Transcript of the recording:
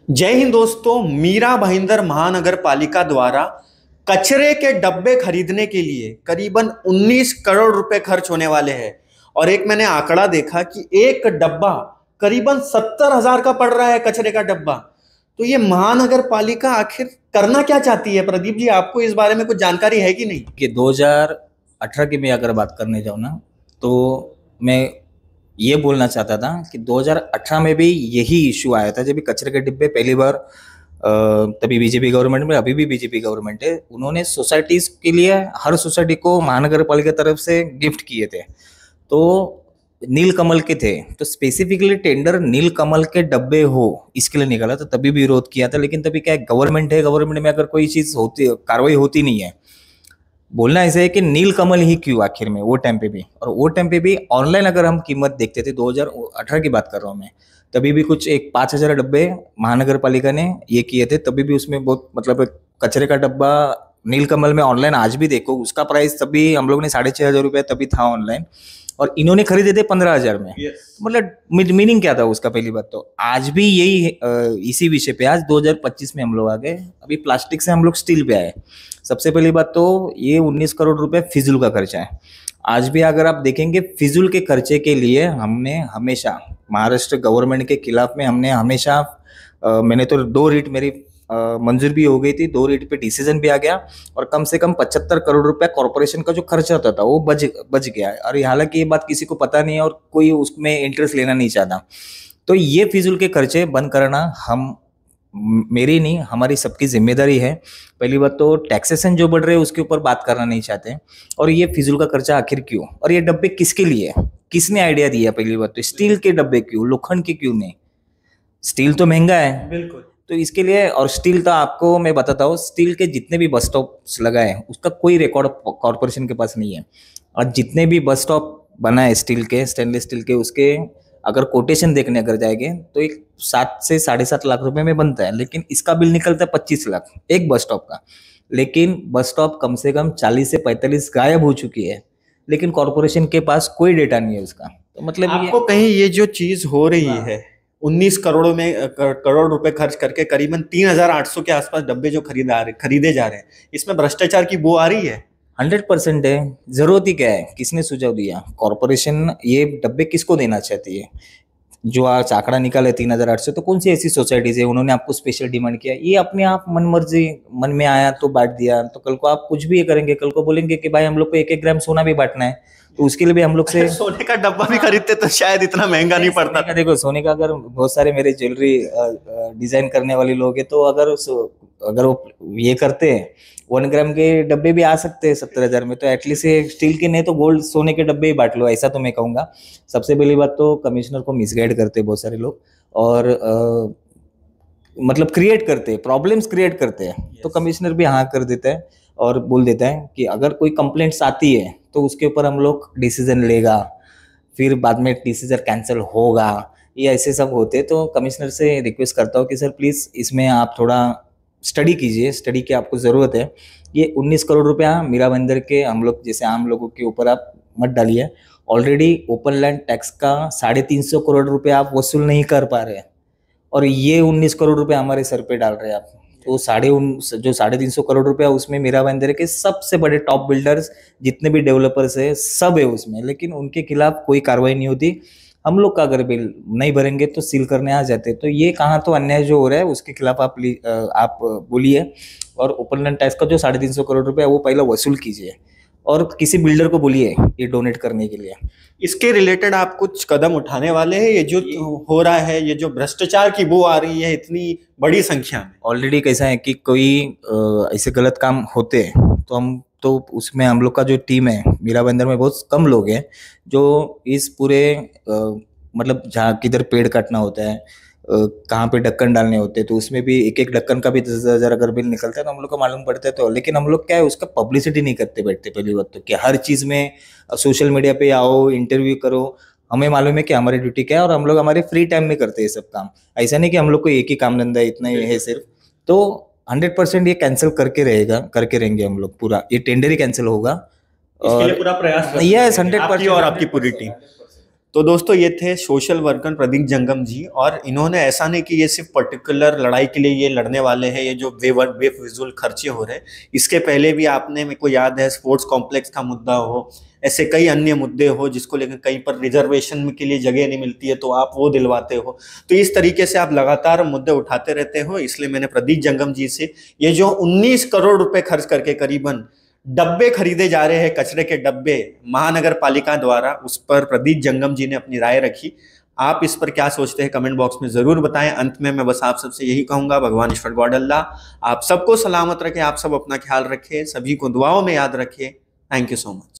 जय हिंद दोस्तों। मीरा भाईंदर महानगर पालिका द्वारा कचरे के डब्बे खरीदने के लिए करीबन 19 करोड़ रुपए खर्च होने वाले हैं। और एक मैंने आंकड़ा देखा कि एक डब्बा करीबन 70,000 का पड़ रहा है, कचरे का डब्बा। तो ये महानगर पालिका आखिर करना क्या चाहती है? प्रदीप जी, आपको इस बारे में कुछ जानकारी है कि नहीं? कि 2018 की मैं अगर बात करने जाऊँ ना, तो मैं ये बोलना चाहता था कि 2018 में भी यही इशू आया था, जब भी कचरे के डिब्बे पहली बार तभी बीजेपी गवर्नमेंट में, अभी भी बीजेपी गवर्नमेंट है, उन्होंने सोसाइटीज के लिए हर सोसाइटी को महानगर पालिका तरफ से गिफ्ट किए थे। तो नील कमल के थे, तो स्पेसिफिकली टेंडर नील कमल के डब्बे हो इसके लिए निकाला, तो तभी भी विरोध किया था। लेकिन तभी क्या है, गवर्नमेंट है, गवर्नमेंट में अगर कोई चीज होती, कार्रवाई होती नहीं है। बोलना ऐसे है कि नील कमल ही क्यों आखिर में, वो टाइम पे भी, और वो टाइम पे भी ऑनलाइन अगर हम कीमत देखते थे, 2018 की बात कर रहा हूँ मैं, तभी भी कुछ एक 5,000 डब्बे महानगर पालिका ने ये किए थे। तभी भी उसमें बहुत मतलब कचरे का डब्बा नील कमल में ऑनलाइन आज भी देखो, उसका प्राइस तभी हम लोग ने 6,500 रुपये तभी था ऑनलाइन, और इन्होंने खरीदे थे 15,000 में। मतलब मीनिंग क्या था उसका? पहली बात तो आज भी यही इसी विषय पे, आज 2025 में हम लोग आ गए, अभी प्लास्टिक से हम लोग स्टील पे आए। सबसे पहली बात तो ये 19 करोड़ रुपए फिजूल का खर्चा है। आज भी अगर आप देखेंगे, फिजूल के खर्चे के लिए हमने हमेशा महाराष्ट्र गवर्नमेंट के खिलाफ में हमने हमेशा मैंने तो 2 रीट मेरी मंजूर भी हो गई थी, 2 रीट पे डिसीजन भी आ गया, और कम से कम 75 करोड़ रुपया कॉर्पोरेशन का जो खर्चा होता था वो बच गया है। और हालांकि ये बात किसी को पता नहीं है और कोई उसमें इंटरेस्ट लेना नहीं चाहता। तो ये फिजूल के खर्चे बंद करना हम मेरी नहीं, हमारी सबकी जिम्मेदारी है। पहली बात तो टैक्सेशन जो बढ़ रहे हैं उसके ऊपर बात करना नहीं चाहते, और ये फिजूल का खर्चा आखिर क्यों, और ये डब्बे किसके लिए, किसने आइडिया दिया? पहली बात तो स्टील के डब्बे क्यों, लोखंड के क्यों नहीं? स्टील तो महंगा है, बिल्कुल। तो इसके लिए, और स्टील तो आपको मैं बताता हूँ, स्टील के जितने भी बस स्टॉप लगाए उसका कोई रिकॉर्ड कॉर्पोरेशन के पास नहीं है। और जितने भी बस स्टॉप बना है स्टील के, स्टेनलेस स्टील के, उसके अगर कोटेशन देखने अगर जाएंगे तो एक 7 से 7.5 लाख रुपए में बनता है, लेकिन इसका बिल निकलता है 25 लाख एक बस स्टॉप का। लेकिन बस स्टॉप कम से कम 40 से 45 गायब हो चुकी है, लेकिन कॉर्पोरेशन के पास कोई डेटा नहीं है उसका। तो मतलब आपको कहीं ये जो चीज हो रही है, 19 करोड़ में करोड़ रुपए खर्च करके करीबन 3,800 के आसपास डब्बे जो खरीदे जा रहे हैं, इसमें भ्रष्टाचार की बू आ रही है? 100% है। जरूरत ही क्या है? किसने सुझाव दिया? कॉर्पोरेशन ये डब्बे किसको देना चाहती है? जो आज आंकड़ा निकाले 3,800, तो कौन सी ऐसी सोसाइटीज है उन्होंने आपको स्पेशल डिमांड किया? ये अपने आप मन मर्जी, मन में आया तो बांट दिया। तो कल को आप कुछ भी करेंगे, कल को बोलेंगे कि भाई हम लोग को 1-1 ग्राम सोना भी बांटना है, तो उसके लिए भी हम लोग से सोने का डब्बा भी खरीदते तो शायद इतना महंगा नहीं पड़ता था। देखो, सोने का अगर बहुत सारे मेरे ज्वेलरी डिजाइन करने वाले लोग हैं, तो अगर वो ये करते हैं, 1 ग्राम के डब्बे भी आ सकते हैं 70,000 में, तो एटलीस्ट स्टील के नहीं तो गोल्ड सोने के डब्बे ही बांट लो, ऐसा तो मैं कहूंगा। सबसे पहली बात तो कमिश्नर को मिसगाइड करते हैं बहुत सारे लोग, और मतलब क्रिएट करते हैं, प्रॉब्लम्स क्रिएट करते हैं। तो कमिश्नर भी हाँ कर देता है और बोल देता है कि अगर कोई कंप्लेंट्स आती है तो उसके ऊपर हम लोग डिसीजन लेगा, फिर बाद में डिसीजन कैंसिल होगा, ये ऐसे सब होते। तो कमिश्नर से रिक्वेस्ट करता हूँ कि सर प्लीज़ इसमें आप थोड़ा स्टडी कीजिए, स्टडी की आपको ज़रूरत है। ये 19 करोड़ रुपया मीरा भाईंदर के हम लोग जैसे आम लोगों के ऊपर आप मत डालिए। ऑलरेडी ओपन लैंड टैक्स का 350 करोड़ रुपया आप वसूल नहीं कर पा रहे हैं, और ये 19 करोड़ रुपया हमारे सर पे डाल रहे हैं आप। तो जो 350 करोड़ रुपया, उसमें मीरा भाईंदर के सबसे बड़े टॉप बिल्डर्स जितने भी डेवलपर्स है सब है उसमें, लेकिन उनके खिलाफ कोई कार्रवाई नहीं होती। हम लोग का अगर बिल नहीं भरेंगे तो सील करने आ जाते। तो ये कहाँ तो अन्याय जो हो रहा है उसके खिलाफ आप बोलिए, और ओपन लैंड टैक्स का जो 350 करोड़ रुपया वो पहले वसूल कीजिए, और किसी बिल्डर को बोलिए ये डोनेट करने के लिए। इसके रिलेटेड आप कुछ कदम उठाने वाले हैं? ये जो हो रहा है, ये जो भ्रष्टाचार की बू आ रही है इतनी बड़ी संख्या में, ऑलरेडी कैसा है कि कोई ऐसे गलत काम होते हैं तो हम तो उसमें हम लोग का जो टीम है मीरा भाईंदर में बहुत कम लोग हैं जो इस पूरे मतलब जहाँ किधर पेड़ काटना होता है, कहाँ पे ढक्कन डालने होते हैं, तो उसमें भी एक एक ढक्कन का भी 10,000 अगर बिल निकलता है तो हम लोग को मालूम पड़ता है। तो लेकिन हम लोग क्या है, उसका पब्लिसिटी नहीं करते बैठते। पहली बात तो कि हर चीज़ में सोशल मीडिया पे आओ, इंटरव्यू करो, हमें मालूम है कि हमारी ड्यूटी क्या है, और हम लोग हमारे फ्री टाइम में करते हैं सब काम। ऐसा नहीं कि हम लोग को एक ही काम धंधा इतना ही है सिर्फ। तो 100% ये कैंसिल करके रहेंगे हम लोग, पूरा ये टेंडर ही कैंसिल होगा। इसके लिए पूरा प्रयास यस 100%, और आपकी पूरी टीम। तो दोस्तों ये थे सोशल वर्कर प्रदीप जंगम जी, और इन्होंने ऐसा नहीं कि ये सिर्फ पर्टिकुलर लड़ाई के लिए ये लड़ने वाले हैं, ये जो बेफिजूल खर्चे हो रहे हैं, इसके पहले भी आपने, मेरे को याद है, स्पोर्ट्स कॉम्प्लेक्स का मुद्दा हो, ऐसे कई अन्य मुद्दे हो जिसको लेकर कहीं पर रिजर्वेशन के लिए जगह नहीं मिलती है तो आप वो दिलवाते हो। तो इस तरीके से आप लगातार मुद्दे उठाते रहते हो, इसलिए मैंने प्रदीप जंगम जी से ये जो 19 करोड़ रुपए खर्च करके करीबन डब्बे खरीदे जा रहे हैं, कचरे के डब्बे महानगर पालिका द्वारा, उस पर प्रदीप जंगम जी ने अपनी राय रखी। आप इस पर क्या सोचते हैं कमेंट बॉक्स में जरूर बताएं। अंत में मैं बस आप सबसे यही कहूंगा, भगवान ईश्वर गॉड अल्लाह आप सबको सलामत रखे, आप सब अपना ख्याल रखें, सभी को दुआओं में याद रखें। Thank you so much.